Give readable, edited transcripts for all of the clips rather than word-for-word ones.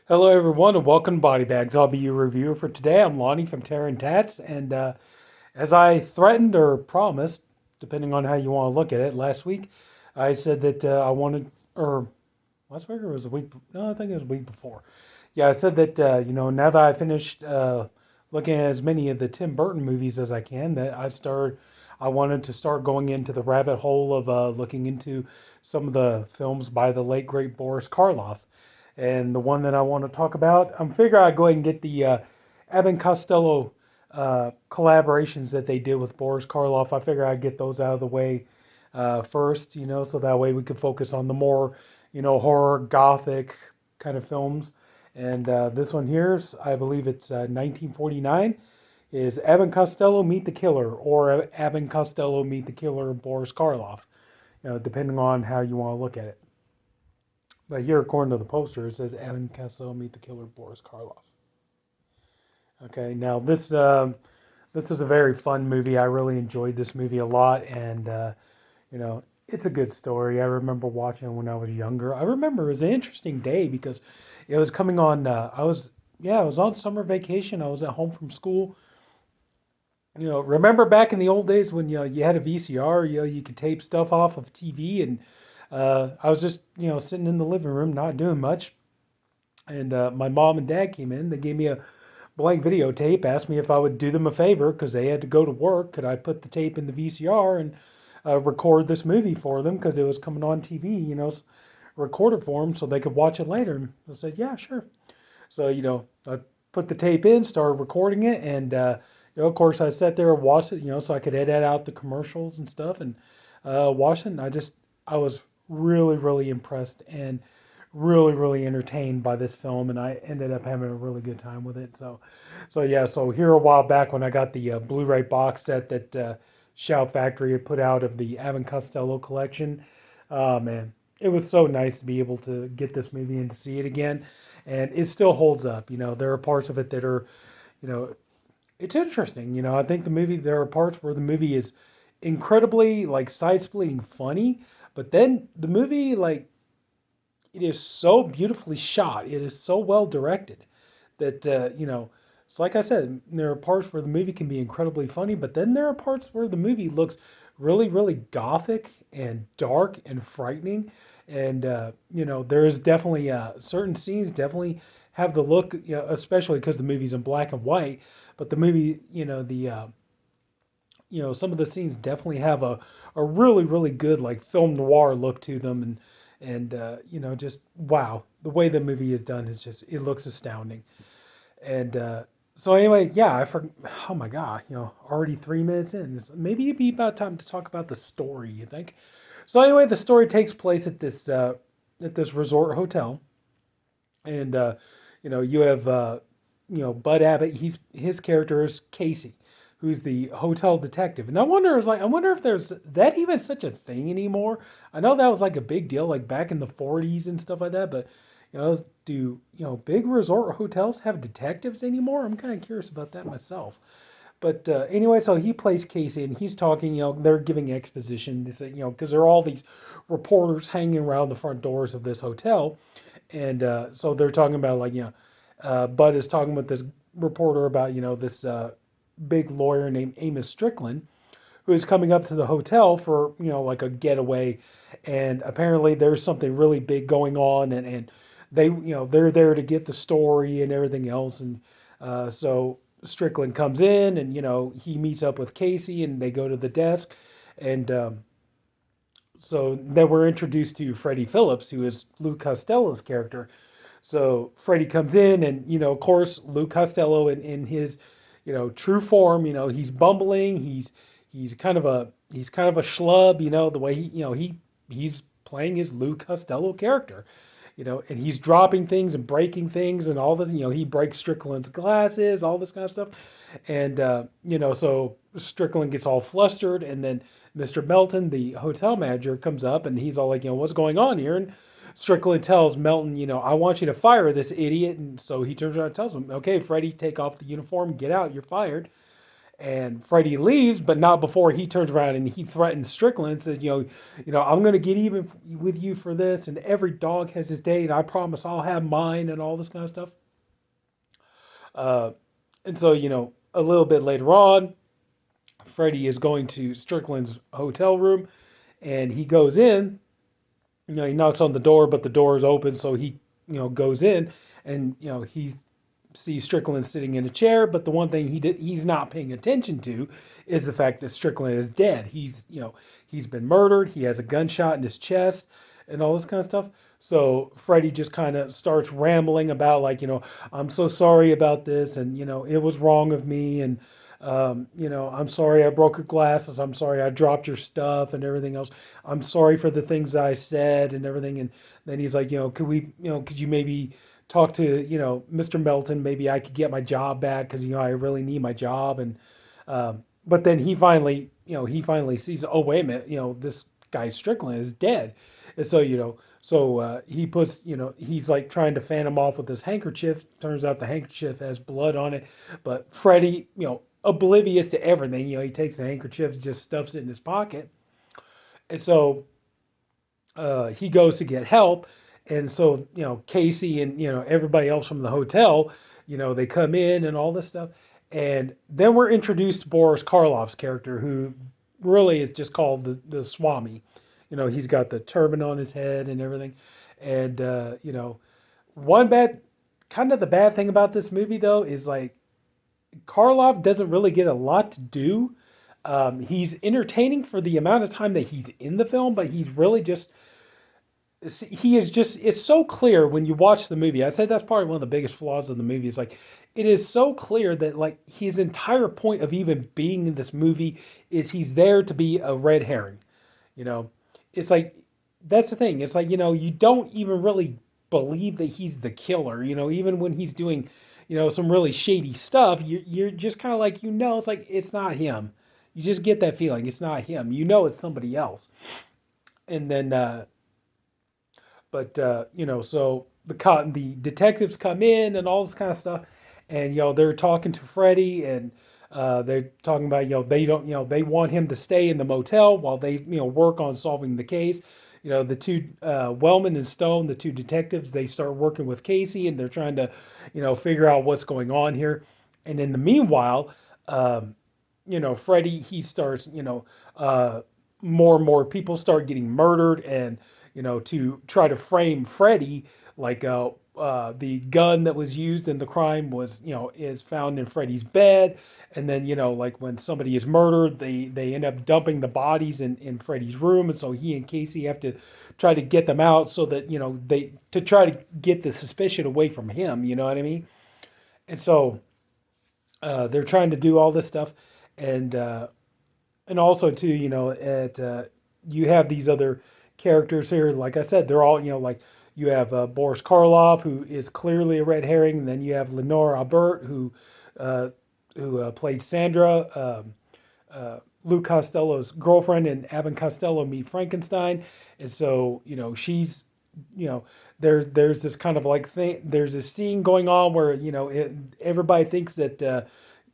Hello, everyone, and welcome to BodyBags. I'll be your reviewer for today. I'm Lonnie from Tats, and as I threatened or promised, depending on how you want to look at it, last week, I said that I wanted, or last week or was it a week? No, I think it was a week before. Yeah, I said that now that I finished looking at as many of the Tim Burton movies as I can, that I wanted to start going into the rabbit hole of looking into some of the films by the late great Boris Karloff. And the one that I want to talk about, I'm figuring I'd go ahead and get the Abbott Costello collaborations that they did with Boris Karloff. I figure I'd get those out of the way first, so that way we could focus on the more, horror, gothic kind of films. And this one here's, I believe it's 1949, is Abbott Costello Meet the Killer, or Abbott Costello Meet the Killer Boris Karloff, depending on how you want to look at it. But here, according to the poster, it says Abbott Costello Meet the Killer Boris Karloff. Okay, now this is a very fun movie. I really enjoyed this movie a lot, and it's a good story. I remember watching it when I was younger. I remember it was an interesting day because it was coming on. I was on summer vacation. I was at home from school. Remember back in the old days when you had a VCR, you could tape stuff off of TV, and I was just sitting in the living room, not doing much, and my mom and dad came in. They gave me a blank videotape, asked me if I would do them a favor because they had to go to work. Could I put the tape in the VCR and record this movie for them because it was coming on TV, record it for them so they could watch it later. And I said, yeah, sure. So, I put the tape in, started recording it, and, of course, I sat there and watched it, so I could edit out the commercials and stuff and watch it. And I was really, really impressed and really, really entertained by this film, and I ended up having a really good time with it. So here a while back when I got the Blu-ray box set that Shout Factory had put out of the Abbott Costello collection, man, it was so nice to be able to get this movie and to see it again, and it still holds up. There are parts of it that are, you know, it's interesting. I think there are parts where the movie is incredibly like side-splitting funny, but then the movie like it is so beautifully shot. It is so well directed that it's like I said, there are parts where the movie can be incredibly funny, but then there are parts where the movie looks really, really gothic and dark and frightening. And there is definitely certain scenes definitely have the look, especially because the movie's in black and white. But the movie, some of the scenes definitely have a really, really good like film noir look to them, and just wow, the way the movie is done is just it looks astounding. And so anyway, yeah, oh my god, already 3 minutes in. Maybe it'd be about time to talk about the story. You think? So anyway, the story takes place at this resort hotel, and you have Bud Abbott. His character is Casey, who's the hotel detective. And I wonder if there's that even such a thing anymore. I know that was like a big deal, like back in the 40s and stuff like that. But do big resort hotels have detectives anymore? I'm kind of curious about that myself. But anyway, so he plays Casey, and he's talking. They're giving exposition. They say, because there are all these reporters hanging around the front doors of this hotel, and so they're talking about like Bud is talking with this reporter about this big lawyer named Amos Strickland, who is coming up to the hotel for like a getaway, and apparently there's something really big going on, and they they're there to get the story and everything else, and so Strickland comes in, and he meets up with Casey, and they go to the desk, and so then we're introduced to Freddie Phillips, who is Lou Costello's character. So Freddie comes in, and of course, Lou Costello in his true form. He's bumbling. He's kind of a schlub. The way he's playing his Lou Costello character. And he's dropping things and breaking things and all this. He breaks Strickland's glasses, all this kind of stuff. And so Strickland gets all flustered, and then Mr. Melton, the hotel manager, comes up, and he's all like, what's going on here? And Strickland tells Melton, I want you to fire this idiot. And so he turns around and tells him, okay, Freddie, take off the uniform, get out, you're fired. And Freddie leaves, but not before he turns around and he threatens Strickland and says, I'm going to get even with you for this. And every dog has his day, and I promise I'll have mine, and all this kind of stuff. Uh, and so, a little bit later on, Freddie is going to Strickland's hotel room, and he goes in. He knocks on the door, but the door is open, so he, goes in, and he sees Strickland sitting in a chair. But the one thing he's not paying attention to is the fact that Strickland is dead. He's been murdered. He has a gunshot in his chest, and all this kind of stuff. So Freddie just kind of starts rambling about, like, I'm so sorry about this, and it was wrong of me, and I'm sorry I broke your glasses. I'm sorry I dropped your stuff and everything else. I'm sorry for the things I said and everything. And then he's like, could you maybe talk to, Mr. Melton? Maybe I could get my job back because, I really need my job. And, but then he finally sees, oh, wait a minute, this guy Strickland is dead. And so, he puts, he's like trying to fan him off with his handkerchief. Turns out the handkerchief has blood on it. But Freddie, oblivious to everything, he takes the handkerchief, just stuffs it in his pocket. And so he goes to get help. And so, Casey and, everybody else from the hotel, they come in and all this stuff. And then we're introduced to Boris Karloff's character, who really is just called the Swami. He's got the turban on his head and everything. And, the bad thing about this movie, though, is like Karloff doesn't really get a lot to do. He's entertaining for the amount of time that he's in the film, but he's really it's so clear when you watch the movie. I said that's probably one of the biggest flaws of the movie. Is like, it is so clear that like his entire point of even being in this movie is he's there to be a red herring. It's like, that's the thing. It's like, you don't even really believe that he's the killer, even when he's doing, some really shady stuff, you're just kind of like, it's like, it's not him. You just get that feeling. It's not him. It's somebody else. And then, so the detectives come in and all this kind of stuff. And, they're talking to Freddie, and they're talking about, they don't, they want him to stay in the motel while they, work on solving the case. The two, Wellman and Stone, the two detectives, they start working with Casey, and they're trying to, figure out what's going on here. And in the meanwhile, Freddie, he starts, more and more people start getting murdered, and, to try to frame Freddie, like, the gun that was used in the crime was, is found in Freddie's bed. And then, like when somebody is murdered, they end up dumping the bodies in Freddie's room. And so he and Casey have to try to get them out so that, to try to get the suspicion away from him. You know what I mean? And so they're trying to do all this stuff. And also too, you have these other characters here. Like I said, they're all, like, you have Boris Karloff, who is clearly a red herring. And then you have Lenore Aubert, who played Sandra, Lou Costello's girlfriend, and Abbott Costello meet Frankenstein. And so, she's, there's this kind of like thing, there's this scene going on where, everybody thinks that,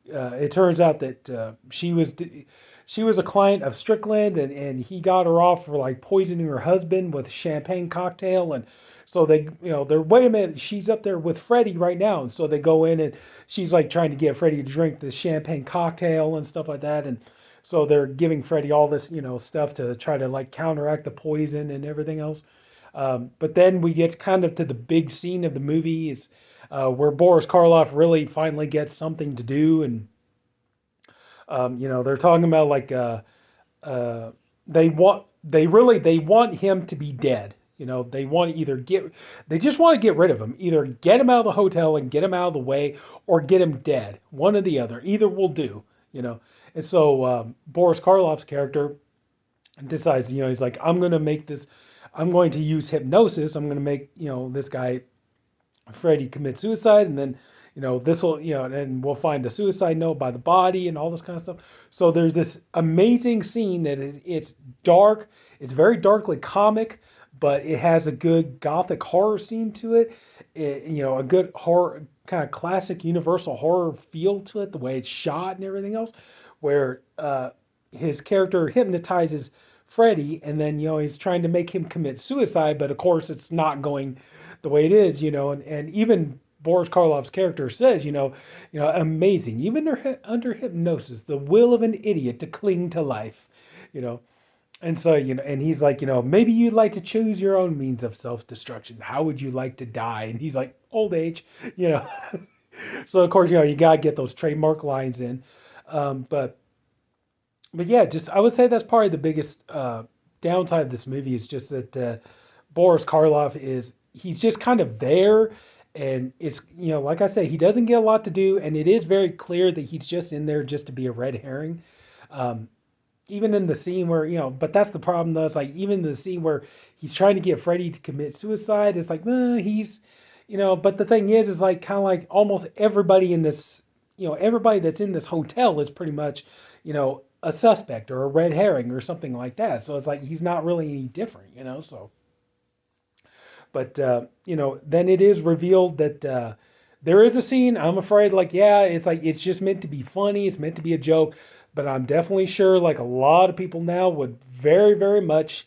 it turns out that she was a client of Strickland, and he got her off for like poisoning her husband with a champagne cocktail. And so they're, wait a minute, she's up there with Freddie right now. And so they go in, and she's like trying to get Freddie to drink the champagne cocktail and stuff like that. And so they're giving Freddie all this, stuff to try to like counteract the poison and everything else. But then we get kind of to the big scene of the movie, is where Boris Karloff really finally gets something to do. And, they're talking about like, they want him to be dead. They want to they just want to get rid of him, either get him out of the hotel and get him out of the way, or get him dead. One or the other, either will do, And so Boris Karloff's character decides, he's like, I'm going to use hypnosis. I'm going to make, this guy, Freddie, commit suicide. And then, this will, and we'll find a suicide note by the body and all this kind of stuff. So there's this amazing scene that it's dark. It's very darkly comic, but it has a good gothic horror scene to it. A good horror, kind of classic universal horror feel to it, the way it's shot and everything else, where his character hypnotizes Freddy, and then he's trying to make him commit suicide, but of course it's not going the way it is, and even Boris Karloff's character says, amazing, even under hypnosis, the will of an idiot to cling to life, you know. And so, and he's like, maybe you'd like to choose your own means of self-destruction. How would you like to die? And he's like, old age, you know. So of course, you gotta get those trademark lines in. But yeah, just I would say that's probably the biggest downside of this movie is just that Boris Karloff he's just kind of there, and it's like I say, he doesn't get a lot to do, and it is very clear that he's just in there just to be a red herring. Um, Even in the scene where but that's the problem though. It's like even in the scene where he's trying to get Freddy to commit suicide, it's like he's But the thing is like kind of like almost everybody in this everybody that's in this hotel is pretty much a suspect or a red herring or something like that. So it's like he's not really any different, So, but then it is revealed that there is a scene. I'm afraid, like, yeah, it's like it's just meant to be funny. It's meant to be a joke. But I'm definitely sure, like a lot of people now would very, very much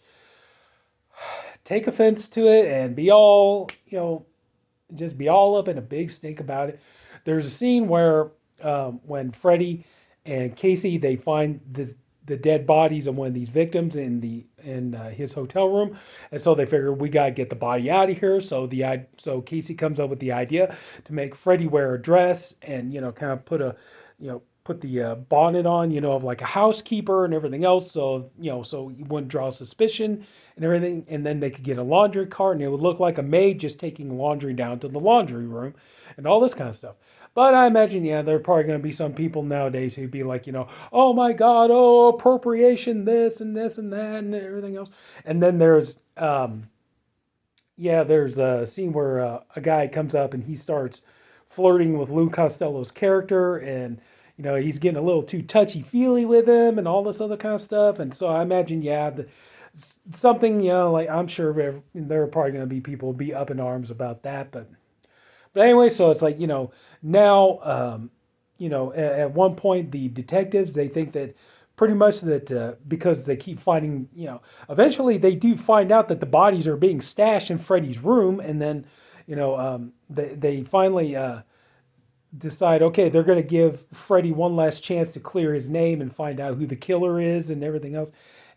take offense to it and be all, just be all up in a big stink about it. There's a scene where when Freddy and Casey, they find the dead bodies of one of these victims in his hotel room, and so they figure we gotta get the body out of here. So Casey comes up with the idea to make Freddy wear a dress and kind of put the bonnet on, of like a housekeeper and everything else. So, so you wouldn't draw suspicion and everything. And then they could get a laundry cart and it would look like a maid just taking laundry down to the laundry room and all this kind of stuff. But I imagine, yeah, there are probably going to be some people nowadays who'd be like, oh my God, oh, appropriation, this and that and everything else. And then there's a scene where a guy comes up and he starts flirting with Lou Costello's character, and he's getting a little too touchy-feely with him and all this other kind of stuff. And so I imagine, yeah, something, like I'm sure there are probably going to be people be up in arms about that. But anyway, so it's like, now, at one point, the detectives, they think that pretty much that because they keep finding, eventually they do find out that the bodies are being stashed in Freddy's room. And then, they finally decide, okay, they're going to give Freddy one last chance to clear his name and find out who the killer is and everything else.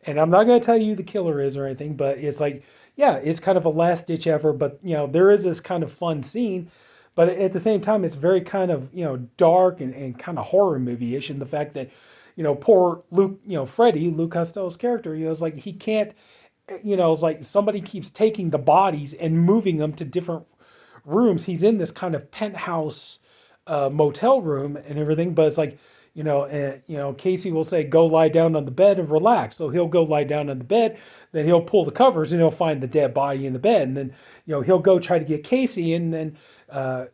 And I'm not going to tell you who the killer is or anything, but it's like, yeah, it's kind of a last ditch effort. But, there is this kind of fun scene. But at the same time, it's very kind of, dark and kind of horror movie-ish. And the fact that, poor Luke, Freddy, Luke Costello's character, it's like he can't, it's like somebody keeps taking the bodies and moving them to different rooms. He's in this kind of penthouse motel room and everything, but it's like, Casey will say, go lie down on the bed and relax. So he'll go lie down on the bed, then he'll pull the covers and he'll find the dead body in the bed. And then, he'll go try to get Casey, and then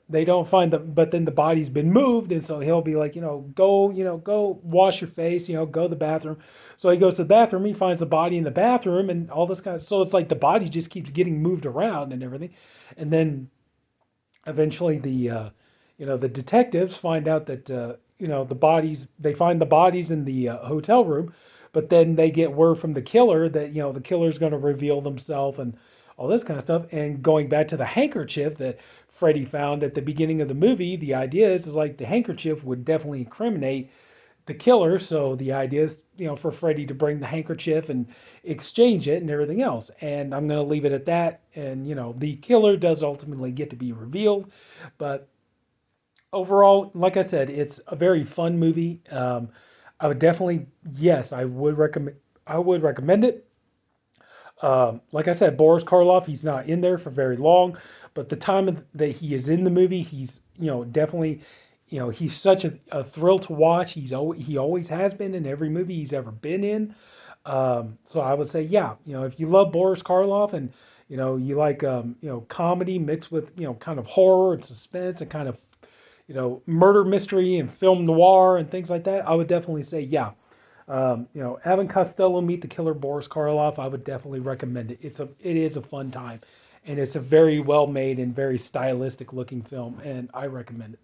they don't find but then the body's been moved. And so he'll be like, go wash your face, go to the bathroom. So he goes to the bathroom, he finds the body in the bathroom and all this kind of, so it's like the body just keeps getting moved around and everything. And then eventually the detectives find out that, they find the bodies in the hotel room, but then they get word from the killer that, the killer's going to reveal themselves and all this kind of stuff. And going back to the handkerchief that Freddy found at the beginning of the movie, the idea is like the handkerchief would definitely incriminate the killer. So the idea is, for Freddy to bring the handkerchief and exchange it and everything else. And I'm going to leave it at that. And, the killer does ultimately get to be revealed, but overall, like I said, it's a very fun movie. I would definitely, yes, I would recommend it. Like I said, Boris Karloff, he's not in there for very long, but the time that he is in the movie, he's, definitely, he's such a thrill to watch. He always has been in every movie he's ever been in. So I would say, yeah, if you love Boris Karloff and, you like, comedy mixed with, kind of horror and suspense and kind of, murder mystery and film noir and things like that, I would definitely say, yeah, Abbott Costello Meet the Killer Boris Karloff. I would definitely recommend it. It is a fun time, and it's a very well made and very stylistic looking film, and I recommend it.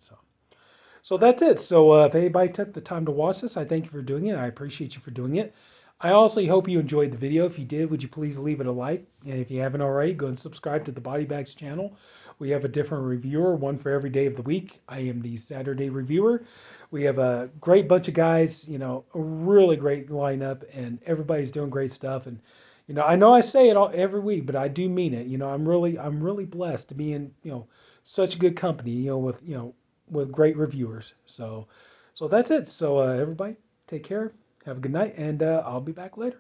So that's it. So if anybody took the time to watch this, I thank you for doing it. I appreciate you for doing it. I also hope you enjoyed the video. If you did, would you please leave it a like? And if you haven't already, go and subscribe to the BodyBags channel. We have a different reviewer, one for every day of the week. I am the Saturday reviewer. We have a great bunch of guys, a really great lineup, and everybody's doing great stuff. And I know I say it every week, but I do mean it. I'm really blessed to be in, such good company, with great reviewers. So that's it. So everybody, take care. Have a good night, and I'll be back later.